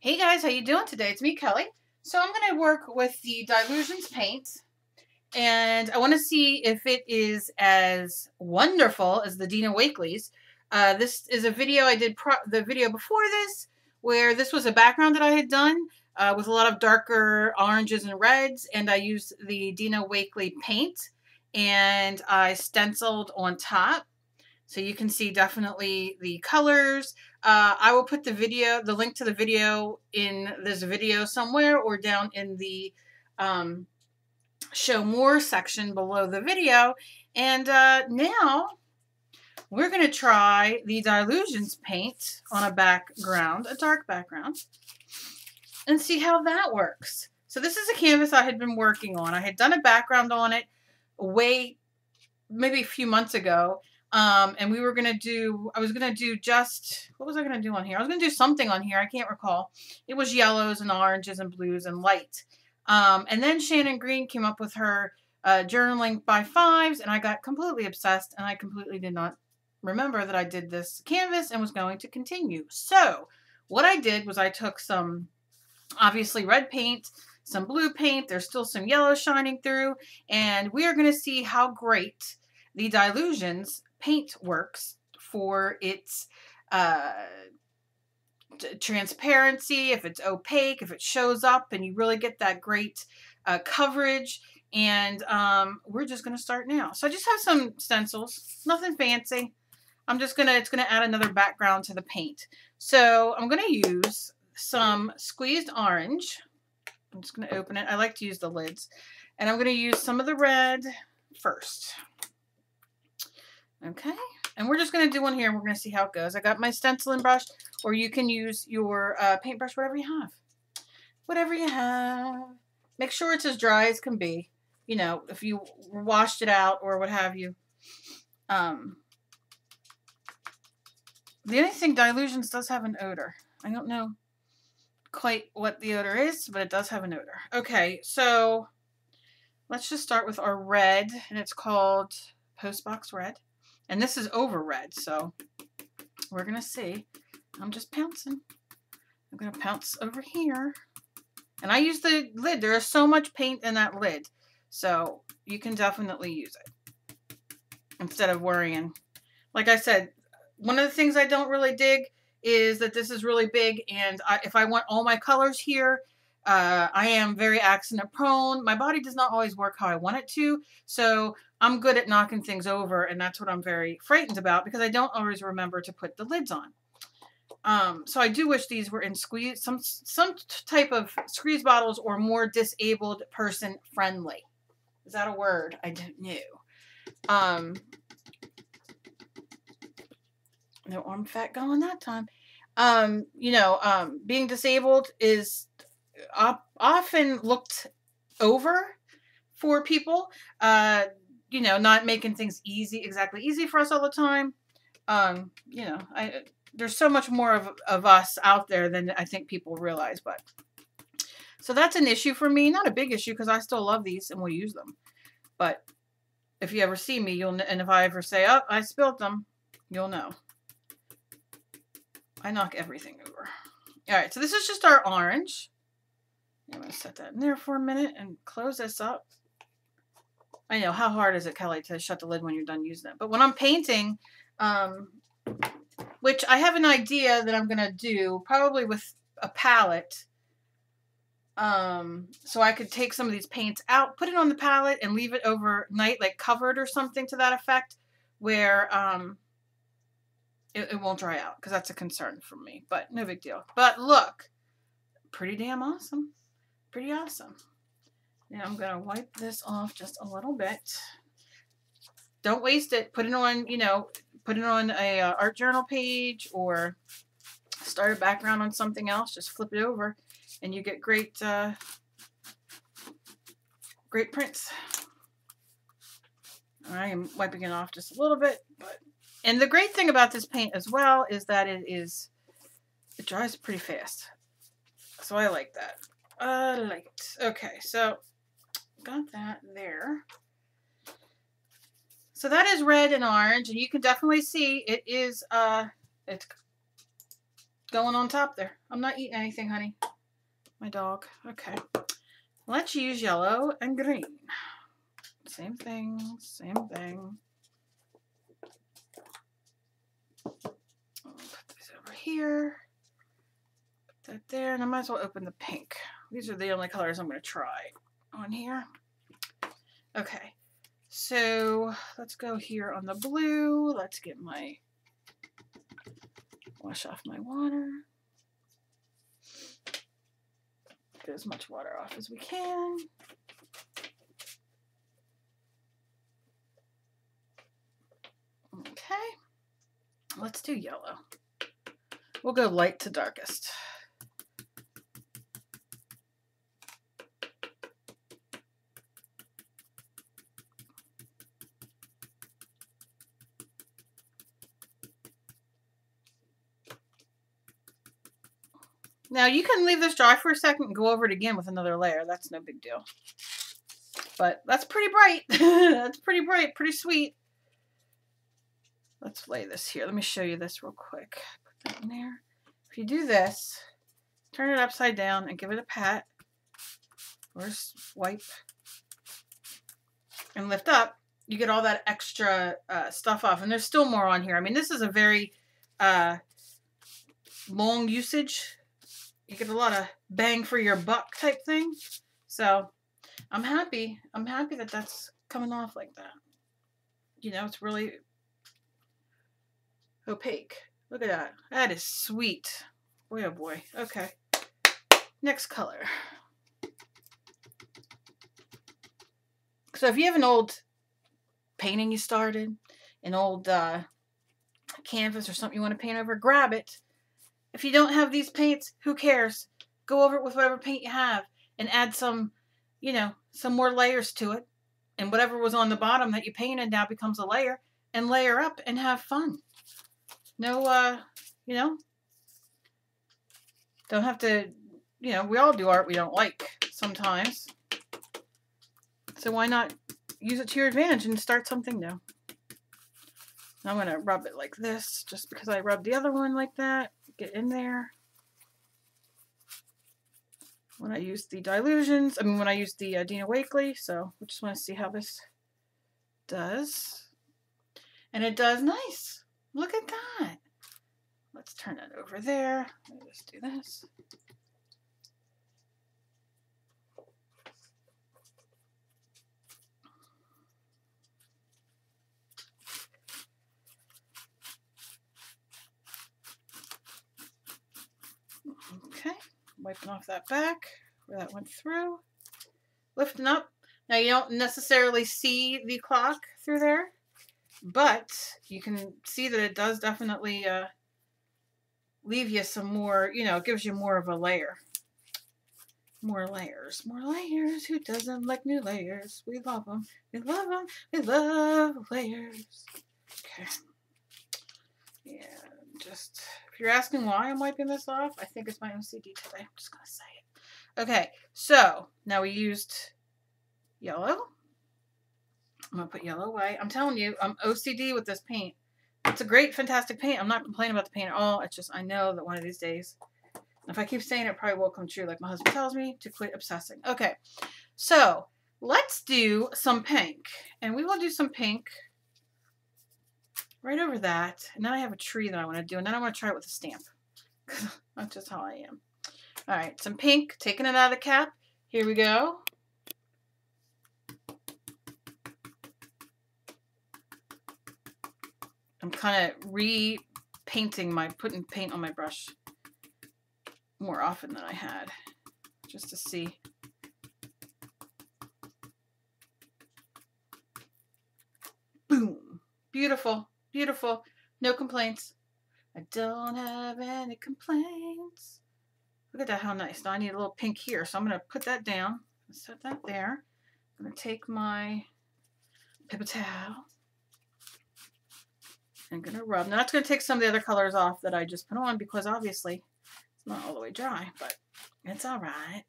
Hey guys, how you doing today? It's me, Kelly. So I'm going to work with the Dylusions Paint, and I want to see if it is as wonderful as the Dina Wakley's. This is a video I did the video before this, where this was a background that I had done with a lot of darker oranges and reds, and I used the Dina Wakley paint, and I stenciled on top. So you can see definitely the colors. I will put the link to the video in this video somewhere or down in the show more section below the video. And now we're going to try the Dylusions paint on a background, a dark background, and see how that works. So this is a canvas I had been working on. I had done a background on it maybe a few months ago. And we were going to do, I was going to do just, what was I going to do on here? I was going to do something on here. I can't recall. It was yellows and oranges and blues and light. And then Shannon Green came up with her journaling by fives, and I got completely obsessed, and I completely did not remember that I did this canvas and was going to continue. So what I did was I took some, obviously, red paint, some blue paint. There's still some yellow shining through, and we are going to see how great the Dylusions paint works for its transparency, if it's opaque, if it shows up and you really get that great coverage. And we're just going to start now. So I just have some stencils, nothing fancy. It's going to add another background to the paint. So I'm going to use some squeezed orange. I'm just going to open it. I like to use the lids. And I'm going to use some of the red first. Okay, and we're just going to do one here, and we're going to see how it goes. I got my stenciling brush, or you can use your paintbrush, whatever you have. Whatever you have. Make sure it's as dry as can be. You know, if you washed it out or what have you. The only thing, Dylusions does have an odor. I don't know quite what the odor is, but it does have an odor. Okay, so let's just start with our red, and it's called Postbox Red. And this is over red, so we're going to see. I'm just pouncing. I'm going to pounce over here. And I use the lid. There is so much paint in that lid. So you can definitely use it instead of worrying. Like I said, one of the things I don't really dig is that this is really big. And if I want all my colors here, I am very accident prone. My body does not always work how I want it to. So I'm good at knocking things over, and that's what I'm very frightened about because I don't always remember to put the lids on. So I do wish these were in some type of squeeze bottles or more disabled person friendly. Is that a word? I don't know. No arm fat going that time. Being disabled is often looked over for people. Not making things exactly easy for us all the time. There's so much more of us out there than I think people realize, but so that's an issue for me. Not a big issue because I still love these and will use them. But if you ever see me, you'll, and if I ever say, oh, I spilled them, you'll know. I knock everything over. All right, so this is just our orange. I'm going to set that in there for a minute and close this up. I know, how hard is it, Kelly, to shut the lid when you're done using it? But when I'm painting, which I have an idea that I'm going to do, probably with a palette, so I could take some of these paints out, put it on the palette, and leave it overnight, like covered or something to that effect, where it won't dry out, because that's a concern for me, but no big deal. But look, pretty damn awesome. Pretty awesome. Now I'm going to wipe this off just a little bit. Don't waste it. Put it on, put it on a art journal page or start a background on something else. Just flip it over and you get great, great prints. I am wiping it off just a little bit, and the great thing about this paint as well is that it dries pretty fast. So I like that. I like it. Okay, so got that there. So that is red and orange, and you can definitely see it is it's going on top there. I'm not eating anything, honey. My dog. Okay. Let's use yellow and green. Same thing, same thing. I'll put these over here. Put that there, and I might as well open the pink. These are the only colors I'm going to try on here. Okay, so let's go here on the blue. Let's get my, wash off my water. Get as much water off as we can. Okay, let's do yellow. We'll go light to darkest. Now you can leave this dry for a second and go over it again with another layer. That's no big deal. But that's pretty bright. That's pretty bright, pretty sweet. Let's lay this here. Let me show you this real quick. Put that in there. If you do this, turn it upside down and give it a pat or a swipe and lift up, you get all that extra stuff off. And there's still more on here. I mean, this is a very long usage. You get a lot of bang for your buck type thing. So I'm happy. I'm happy that that's coming off like that. You know, it's really opaque. Look at that. That is sweet. Boy, oh boy. Okay. Next color. So if you have an old painting you started, an old canvas or something you want to paint over, grab it. If you don't have these paints, who cares? Go over it with whatever paint you have and add some, you know, some more layers to it. And whatever was on the bottom that you painted now becomes a layer, and layer up and have fun. No, you know, don't have to, you know, we all do art we don't like sometimes. So why not use it to your advantage and start something new? I'm going to rub it like this just because I rubbed the other one like that. Get in there. When I use the Dylusions, when I use the Dina Wakley, so we just want to see how this does. And it does nice. Look at that. Let's turn it over there. Let me just do this. Okay, wiping off that back where that went through. Lifting up. Now you don't necessarily see the clock through there, but you can see that it does definitely leave you some more, you know, it gives you more of a layer. More layers. More layers. Who doesn't like new layers? We love them. We love them. We love layers. Okay. Yeah, just, if you're asking why I'm wiping this off, I think it's my OCD today. I'm just going to say it. Okay, so now we used yellow. I'm going to put yellow away. I'm telling you, I'm OCD with this paint. It's a great, fantastic paint. I'm not complaining about the paint at all. It's just, I know that one of these days, if I keep saying it, probably will come true. Like my husband tells me to quit obsessing. Okay, so let's do some pink. And we will do some pink right over that. And then I have a tree that I want to do. And then I want to try it with a stamp. That's just how I am. All right, some pink. Taking it out of the cap. Here we go. I'm kind of repainting putting paint on my brush more often than I had, just to see. Boom. Beautiful. Beautiful. No complaints. I don't have any complaints. Look at that, how nice. Now I need a little pink here, so I'm going to put that down. Set that there. I'm going to take my paper towel. I'm going to rub. Now that's going to take some of the other colors off that I just put on because obviously it's not all the way dry, but it's all right.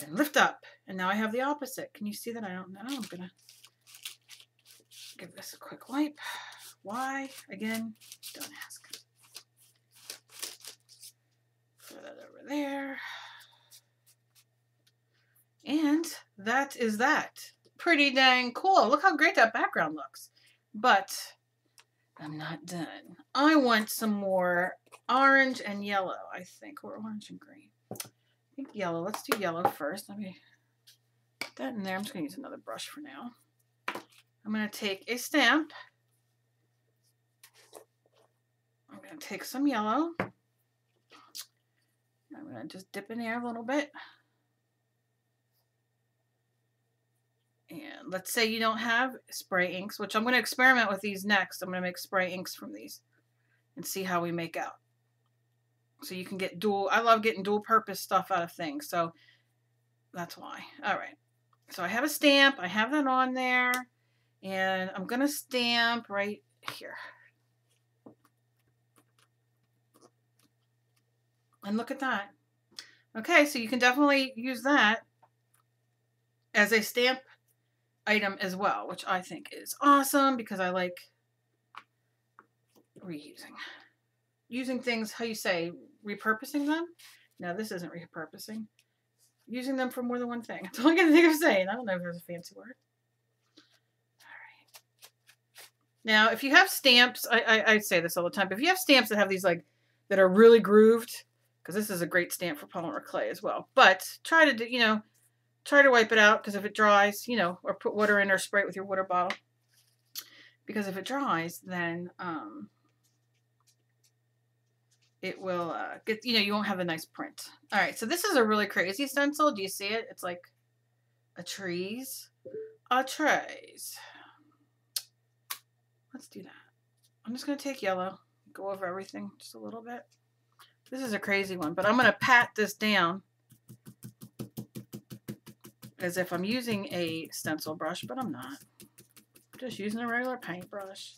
And lift up. And now I have the opposite. Can you see that? I don't know. I'm going to give this a quick wipe. Why? Again, don't ask. that is that. Pretty dang cool. Look how great that background looks. But I'm not done. I want some more orange and yellow, I think, or orange and green. I think yellow. Let's do yellow first. Let me put that in there. I'm just going to use another brush for now. I'm going to take a stamp. I'm going to take some yellow. I'm going to just dip in there a little bit. And let's say you don't have spray inks, which I'm going to experiment with these next. I'm going to make spray inks from these and see how we make out. So you can get dual, I love getting dual purpose stuff out of things. So that's why. All right. So I have a stamp. I have that on there. And I'm going to stamp right here. And look at that. Okay, so you can definitely use that as a stamp item as well, which I think is awesome because I like reusing. Using things, how you say, repurposing them? No, this isn't repurposing. Using them for more than one thing. That's all I can think of saying. I don't know if there's a fancy word. Now, if you have stamps, I say this all the time, but if you have stamps that have these like, that are really grooved, because this is a great stamp for polymer clay as well, but try to do, you know, try to wipe it out, because if it dries, you know, or put water in or spray it with your water bottle, because if it dries, then it will get, you know, you won't have a nice print. All right, so this is a really crazy stencil. Do you see it? It's like a trees. Let's do that. I'm just going to take yellow, go over everything just a little bit. This is a crazy one, but I'm going to pat this down as if I'm using a stencil brush, but I'm not. I'm just using a regular paintbrush.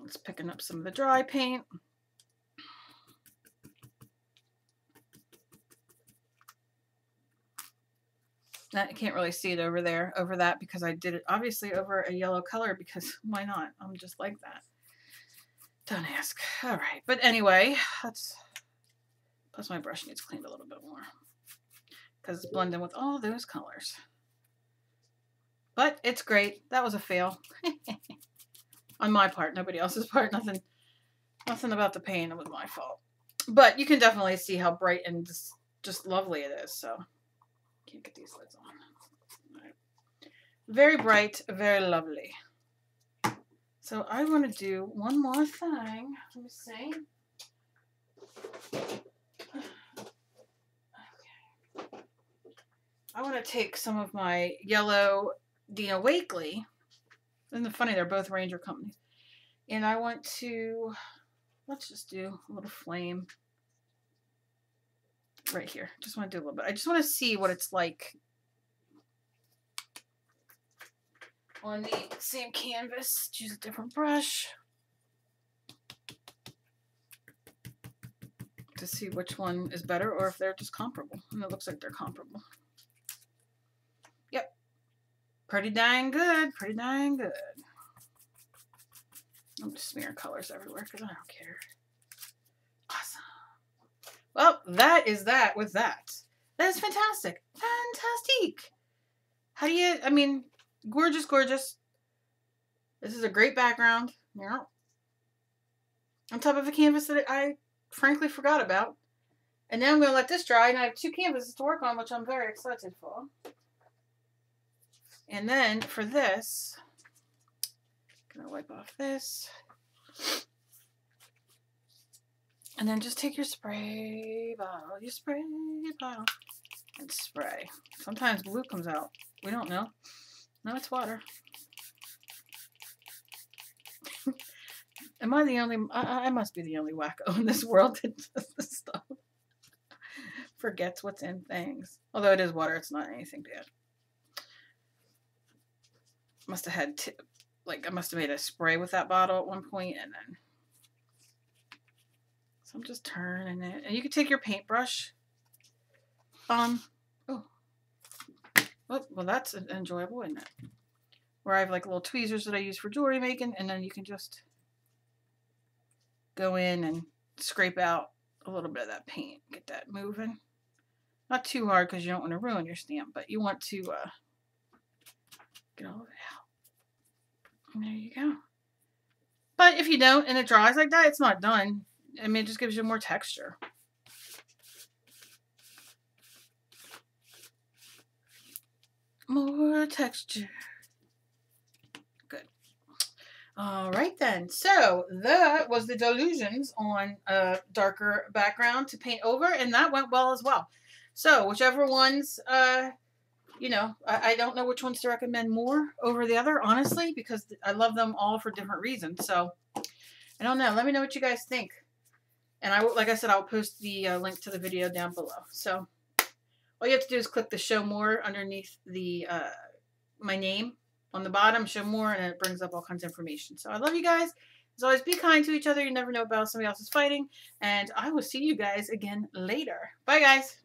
It's picking up some of the dry paint. I can't really see it over there, over that, because I did it obviously over a yellow color, because why not? I'm just like that. Don't ask. All right. But anyway, plus my brush needs cleaned a little bit more because it's blending with all those colors. But it's great. That was a fail. On my part, nobody else's part. Nothing about the paint. It was my fault. But you can definitely see how bright and just lovely it is. So can't get these lids on. All right. Very bright, very lovely. So I want to do one more thing. Let me see. Okay. I want to take some of my yellow Dina Wakley. Isn't it funny? They're both Ranger companies. And I want to, let's just do a little flame right here. Just want to do a little bit. I just want to see what it's like on the same canvas. Use a different brush to see which one is better or if they're just comparable. And it looks like they're comparable. Yep. Pretty dang good. Pretty dang good. I'm just smearing colors everywhere because I don't care. Awesome. Well, that is that with that. That is fantastic. Fantastic. How do you, I mean, gorgeous, gorgeous. This is a great background. Yeah. On top of a canvas that I frankly forgot about. And now I'm going to let this dry, and I have 2 canvases to work on, which I'm very excited for. And then for this, I'm going to wipe off this. And then just take your spray bottle, and spray. Sometimes blue comes out. We don't know. No, it's water. Am I the only, I must be the only wacko in this world that does this stuff. Forgets what's in things. Although it is water, it's not anything bad. Must have had, I must have made a spray with that bottle at one point, and then, so I'm just turning it. And you can take your paintbrush. Oh, well, that's enjoyable, isn't it? Where I have like little tweezers that I use for jewelry making, and then you can just go in and scrape out a little bit of that paint. Get that moving. Not too hard because you don't want to ruin your stamp, but you want to get all of it out. And there you go. But if you don't and it dries like that, it's not done. I mean, it just gives you more texture. More texture. Good. All right then. So that was the Dylusions on a darker background to paint over, and that went well as well. So whichever ones, you know, I don't know which ones to recommend more over the other, honestly, because I love them all for different reasons. So I don't know. Let me know what you guys think. And like I said, I'll post the link to the video down below. So all you have to do is click the show more underneath the my name on the bottom, show more, and it brings up all kinds of information. So I love you guys. As always, be kind to each other. You never know about somebody else is fighting. And I will see you guys again later. Bye, guys.